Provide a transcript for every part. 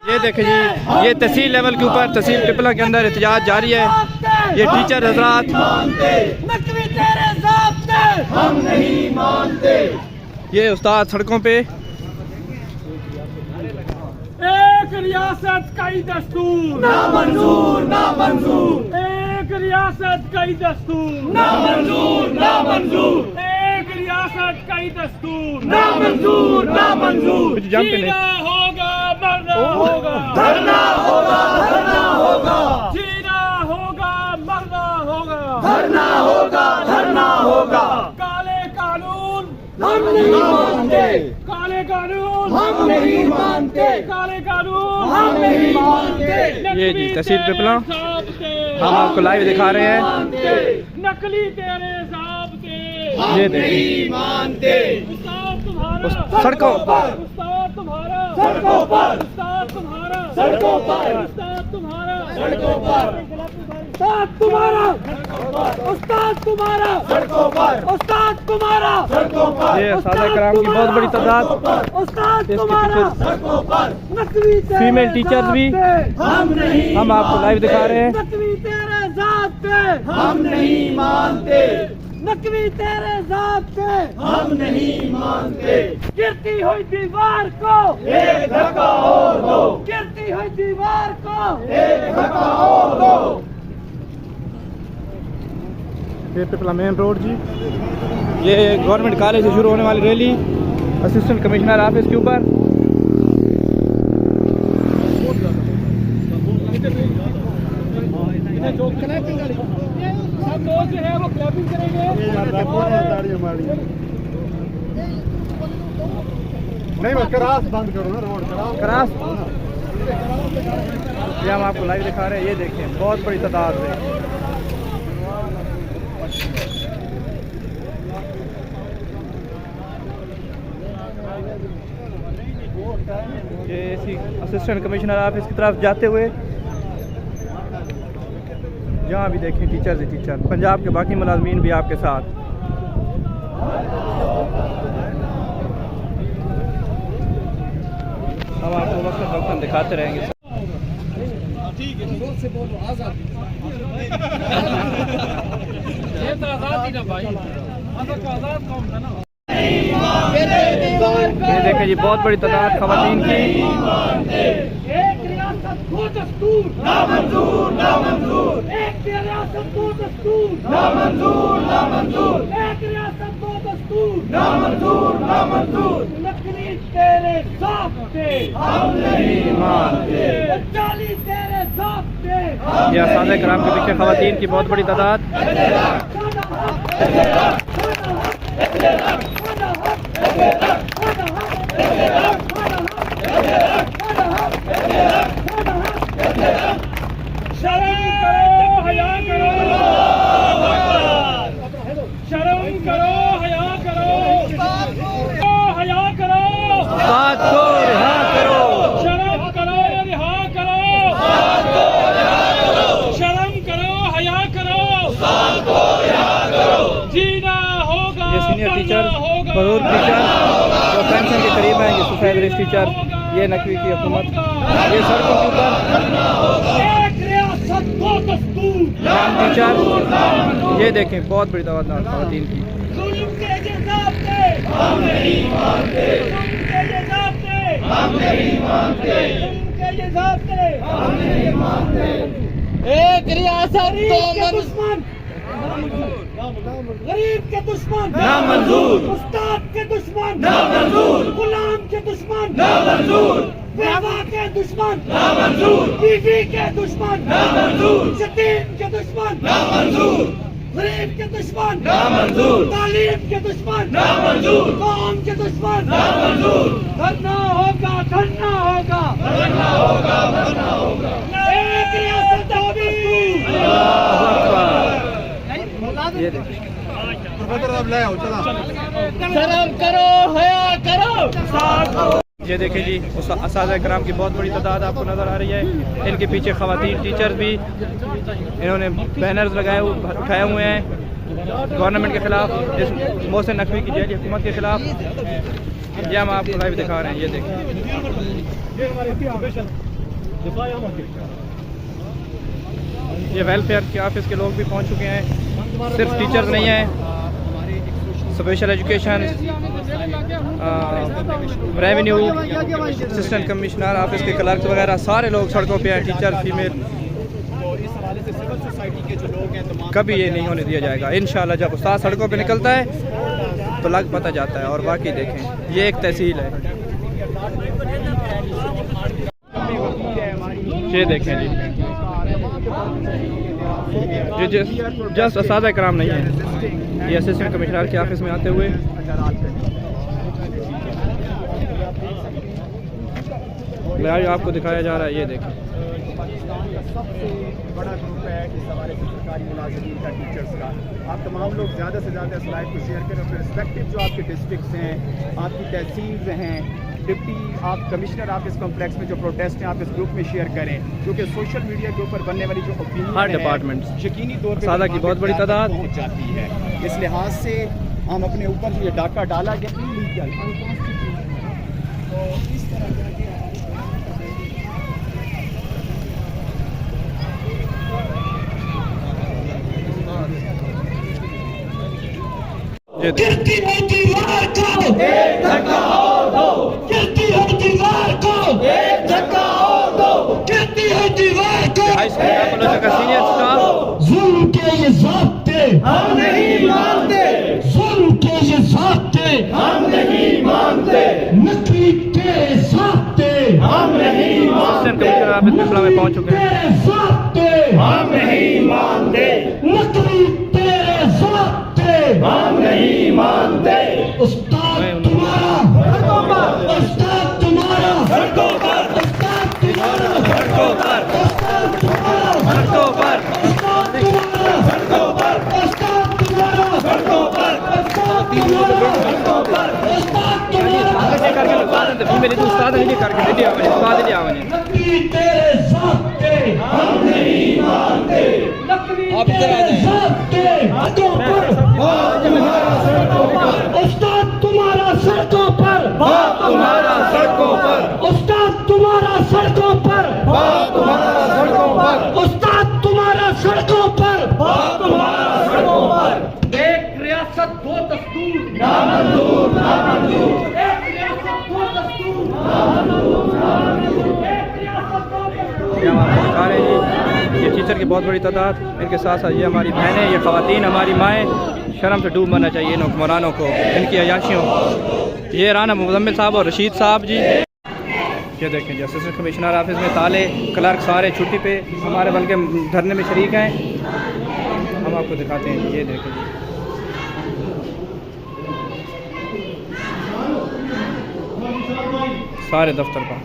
ये देखें जी, ये तहसील लेवल के ऊपर तहसील पिपला के अंदर एहतजाज जारी है। ये टीचर हजरात हम नहीं मानते, ये उस्ताद सड़कों पे। एक रियासत का ही दस्तूर ना मंजूर, ना मंजूर। एक रियासत का ही दस्तूर ना मंजूर, ना मंजूर। एक रियासत का ही दस्तूर ना मंजूर, ना मंजूर। जीना होगा मरना होगा, धरना होगा, धरना होगा। जीना होगा मरना होगा, धरना होगा, धरना होगा। काले कानून हम नहीं मानते, काले कानून हम नहीं मानते, काले कानून हम नहीं मानते। ये जी तहसील पिपला हम आपको लाइव दिखा रहे हैं। नकली तेरे ज़ाब्ते ये नहीं मानते। उस्ताद तुम्हारा सड़कों पर, उस्ताद तुम्हारा सड़कों पर, उस्ताद तुम्हारा सड़कों पर, उस्ताद तुम्हारा सड़कों पर, उस्ताद तुम्हारा उस्ताद तुम्हारा सड़कों पर, उस्ताद तुम्हारा सड़कों पर, ये सादा कराम की बहुत बड़ी तादाद, उस्ताद इसके तुम्हारा पीछे सड़कों पर। नकली तेरे फीमेल टीचर्स भी ज़ाब्ते हम नहीं हम आपको लाइव दिखा रहे हैं। नकली तेरे ज़ाब्ते हम नहीं मानते, नकली तेरे ज़ाब्ते हम नहीं मानते। गिरती हुई दीवार को एक धक्का और दो, गिरती हुई दीवार को एक धक्का और दो। ये पिपला मेन रोड जी। ये गवर्नमेंट कॉलेज से शुरू होने वाली रैली असिस्टेंट कमिश्नर ऑफिस के ऊपर। सब लोग जो है वो क्लैपिंग करेंगे। नहीं बस क्रास बंद करो ना, रोड क्रास ये हम आपको लाइव दिखा रहे हैं। ये देखें बहुत बड़ी तादाद है। ये इसी असिस्टेंट कमिश्नर ऑफिस की तरफ जाते हुए जहाँ भी देखें टीचर्स ही टीचर, पंजाब के बाकी मुलाजमीन भी आपके साथ। हम आपको वक्त दिखाते रहेंगे। ये तो आजाद ही ना भाई, आजाद कौन था ना। ये देखें जी बहुत बड़ी तादाद खवातीन की। एक रियासत दो दस्तूर ना मंजूर, ना मंजूर। एक रियासत दो दस्तूर ना मंजूर, ना मंजूर। एक रियासत दो दस्तूर ना मंजूर, ना मंजूर। नकली तेरे ज़ाब्ते हम नहीं मानते, जाली तेरे ज़ाब्ते ये सादा कराम के पीछे खवातीन की बहुत बड़ी तादाद। शर्म करो, हया करो, शर्म करो, हया करो, हया करो, साथ को रिहा करो, शर्म करो, रिहा करो, शर्म करो, हया करो, जीना होगा, ये सीनियर टीचर मरना होगा, बरूर टीचर जो पेंशन के करीब हैं, ये सुसाइड रिस्क टीचर, ये नकवी की हुकूमत, ये सड़कों के ऊपर एक रियासत दो दस्तूर राम टीचर। ये देखें बहुत बड़ी तादाद खवातीन की। जुल्म के ये ज़ाब्ते हम नहीं मानते, जुल्म के ये ज़ाब्ते हम नहीं मानते, जुल्म के ये ज़ाब्ते हम नहीं मानते। एक रियासत के दुश्मन, गरीब के दुश्मन, ना मंजूर, उस्ताद के दुश्मन, ना मंजूर, गुलाम के दुश्मन, ना मंजूर, बेवा के दुश्मन, ना मंजूर, बीवी के दुश्मन, ना मंजूर, यतीम के दुश्मन, ना मंजूर, गरीब के दुश्मन, ना मंजूर, तालीम के दुश्मन, ना मंजूर, कौम के दुश्मन, ना मंजूर। धरना धरना होगा, धरना होगा, धरना होगा, धरना होगा। एक रियासत दो दस्तूर। ये देखें शर्म करो, हया करो। ये देखें जी असातिज़ा कराम की बहुत बड़ी तादाद आपको नज़र आ रही है। इनके पीछे खवातीन टीचर्स भी, इन्होंने बैनर्स उठाए हुए हैं गवर्नमेंट के खिलाफ, इस मोहसिन नकवी की जेली हुकूमत के खिलाफ। ये हम आपको लाइव दिखा रहे हैं। ये देखें ये वेलफेयर के ऑफिस के लोग भी पहुंच चुके हैं, सिर्फ टीचर्स नहीं हैं, special education, revenue, assistant commissioner office के क्लर्क वगैरह सारे लोग सड़कों पे हैं, टीचर, फीमेल। कभी ये नहीं होने दिया जाएगा इंशाल्लाह। जब उस्ताद सड़कों पे निकलता है तो लग पता जाता है। और बाकी देखें, ये एक तहसील है, ये देखें जी, ये जस्ट असादा कराम नहीं है, ये असिस्टेंट कमिश्नर के ऑफिस में आते हुए लाइव आपको दिखाया जा रहा है। ये देखें, सबसे बड़ा ग्रुप है इस हवाले से सरकारी मुलाजिमीन का, टीचर्स का। आप तमाम लोग ज़्यादा से ज़्यादा इस लाइव को शेयर करें, अपने रिस्पेक्टिव जो आपके डिस्ट्रिक्ट्स हैं, आपकी तहसील्स हैं, डिप्टी आप कमिश्नर ऑफिस कॉम्प्लेक्स में जो प्रोटेस्ट हैं, आप इस ग्रुप में शेयर करें, क्योंकि सोशल मीडिया के ऊपर बनने वाली जो ओपिनियन हर डिपार्टमेंट यकीनी तौर पर सादा की बहुत बड़ी तादाद पहुँच जाती है। इस लिहाज से हम अपने ऊपर जो ये डाका डाला गया इलीगल, तो इस तरह गिरती हुई दीवार को एक धक्का और दो, गिरती हुई दीवार को एक धक्का और दो, गिरती हुई दीवार को सीनियर स्टाफ। जुल्म के ये ज़ाब्ते हम नहीं मानते, जुल्म के ये ज़ाब्ते हम नहीं मानते, नकली तेरे ज़ाब्ते हम नहीं मानते, में पहुंच चुके हैं, ज़ाब्ते हम नहीं मानते, नकली तेरे ज़ाब्ते हम नहीं मानते। उस्ताद तुम्हारा सड़कों पर, उस्ताद तुम्हारा सड़कों पर, उस्ताद तुम्हारा सड़कों पर, उस्ताद तुम्हारा सड़कों पर, उस्ताद तुम्हारा सड़कों पर, उस्ताद तुम्हारा सड़कों पर, उस्ताद तुम्हारा सड़कों पर, उस्ताद तुम्हारा मेरे तो उस्ताद नहीं करके दे दिया मैंने, उस्ताद दिया मैंने। नकली तेरे ज़ाब्ते हम नहीं मानते, नकली तेरे ज़ाब्ते सड़कों पर, उस्ताद तुम्हारा सड़कों पर, तुम्हारा सड़कों पर, उस्ताद तुम्हारा सड़कों पर, तुम्हारा सड़कों पर, उस्ताद तुम्हारा सड़कों पर, तुम्हारा सड़कों पर। एक रियासत दो दस्तूर, नामंजूर नामंजूर, एक रियासत दो दस्तूर, नामंजूर नामंजूर, एक रियासत दो दस्तूर। ये हमारे सरकार है जी, ये टीचर की बहुत बड़ी तादाद, इनके साथ साथ ये हमारी बहनें, ये ख़वातीन, हमारी माएँ। शर्म से डूब मरना चाहिए इन हुक्मरानों को, इनकी अयाशियों। ये राना मुज़म्मिल साहब और रशीद साहब जी, ये देखें जी, असिस्टेंट कमिश्नर ऑफिस में ताले, क्लर्क सारे छुट्टी पे, हमारे बल्कि धरने में शरीक हैं। हम आपको दिखाते हैं, ये देखें जी, सारे दफ्तर का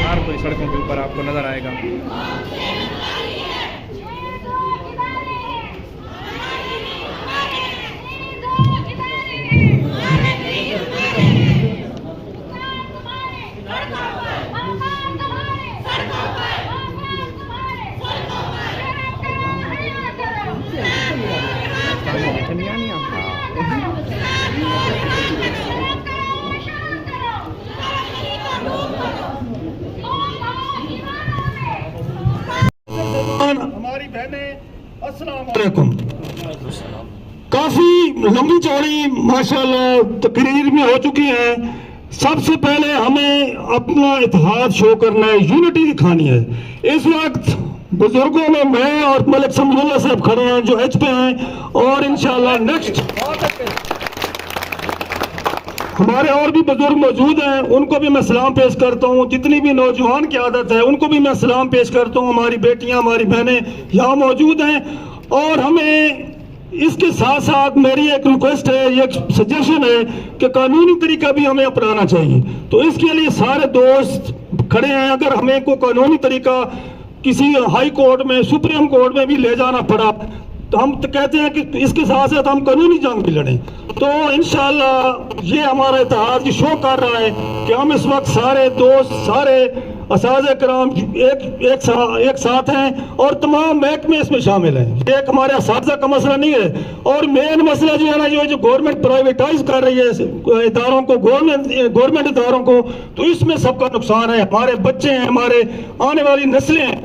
हर कोई सड़कों के ऊपर आपको नज़र आएगा। हमारी बहनें अस्सलाम वालेकुम। काफी लंबी चौड़ी माशाल्लाह तकरीर में हो चुकी है। सबसे पहले हमें अपना इत्तेहाद शो करना है, यूनिटी दिखानी है। इस वक्त बुजुर्गों में मैं और मलिक समदुल्ला साहब खड़े हैं जो एच पे हैं, और इंशाल्लाह नेक्स्ट हमारे और भी बुजुर्ग मौजूद हैं, उनको भी मैं सलाम पेश करता हूँ। जितनी भी नौजवान की आदत है उनको भी मैं सलाम पेश करता हूँ। हमारी बेटियाँ, हमारी बहनें यहाँ मौजूद हैं। और हमें इसके साथ साथ मेरी एक रिक्वेस्ट है, एक सजेशन है कि कानूनी तरीका भी हमें अपनाना चाहिए। तो इसके लिए सारे दोस्त खड़े हैं। अगर हमें को कानूनी तरीका किसी हाई कोर्ट में, सुप्रीम कोर्ट में भी ले जाना पड़ा तो हम तो कहते हैं कि इसके साथ साथ हम कानूनी जंग भी लड़ें। तो इंशाअल्लाह ये हमारा इत्तेहाद शो कर रहा है कि हम इस वक्त सारे दोस्त, सारे असातिज़ा कराम एक साथ हैं और तमाम महकमे इसमें शामिल हैं। ये एक हमारे असातिज़ा का मसला नहीं है। और मेन मसला जो है ना, जो गवर्नमेंट प्राइवेटाइज कर रही है इदारों को, गवर्नमेंट इदारों को, तो इसमें सबका नुकसान है। हमारे बच्चे हैं, हमारे आने वाली नस्लें हैं,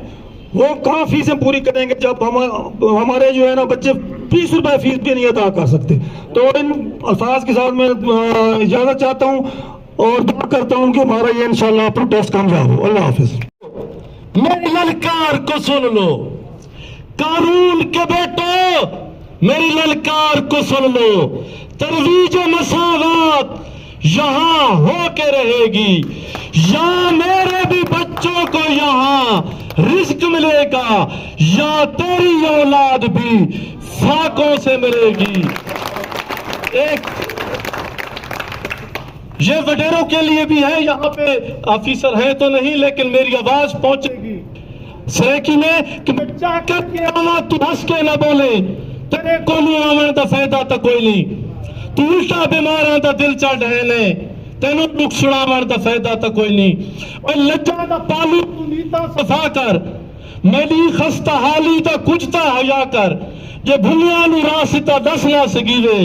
वो कहाँ फीसें पूरी करेंगे जब हमारे जो है ना बच्चे 20 रुपए फीस भी नहीं अदा कर सकते। तो इन अल्फाज के साथ मैं इजाज़त चाहता हूँ और दुआ करता हूँ कि हमारा ये इंशाल्लाह प्रोटेस्ट कामयाब हो। अल्लाह हाफिज। मेरी ललकार को सुन लो कानून के बेटो, मेरी ललकार को सुन लो। तरवीज मसावत यहाँ होके रहेगी, या मेरे भी बच्चों को यहाँ रिस्क मिलेगा, या तेरी औलाद भी फाकों से मिलेगी। एक ये वडेरों के लिए भी है, यहाँ पे ऑफिसर है तो नहीं, लेकिन मेरी आवाज पहुंचेगी सरेकी में कि मैं चाह करके आवा, तू हंस के ना बोले, तेरे को नहीं आवन का फायदा तो कोई नहीं। तू उल्टा बीमार का दिल चढ़ रहे ने, तेनों दुख छुड़ावन का फायदा तो कोई नहीं। और लज्जा का पालू तू नीता सफा कर, मेरी खस्ता हाली तो कुछ ता हया कर। जे भुलिया रास्ता दस ना सकीवे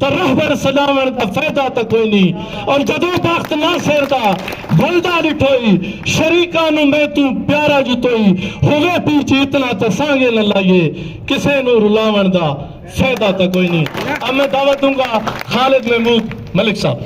तो रहबर सजावन का फायदा तो कोई नहीं। और जदों वक्त ना सेरदा बलदा डिठोई, शरीका नु मैं तू प्यारा जुतोई, होवे पीछे इतना तो सांगे न लाइए, किसे नु रुलावन का फायदा तो कोई नहीं। अब मैं दावत दूंगा खालिद महमूद मलिक साहब।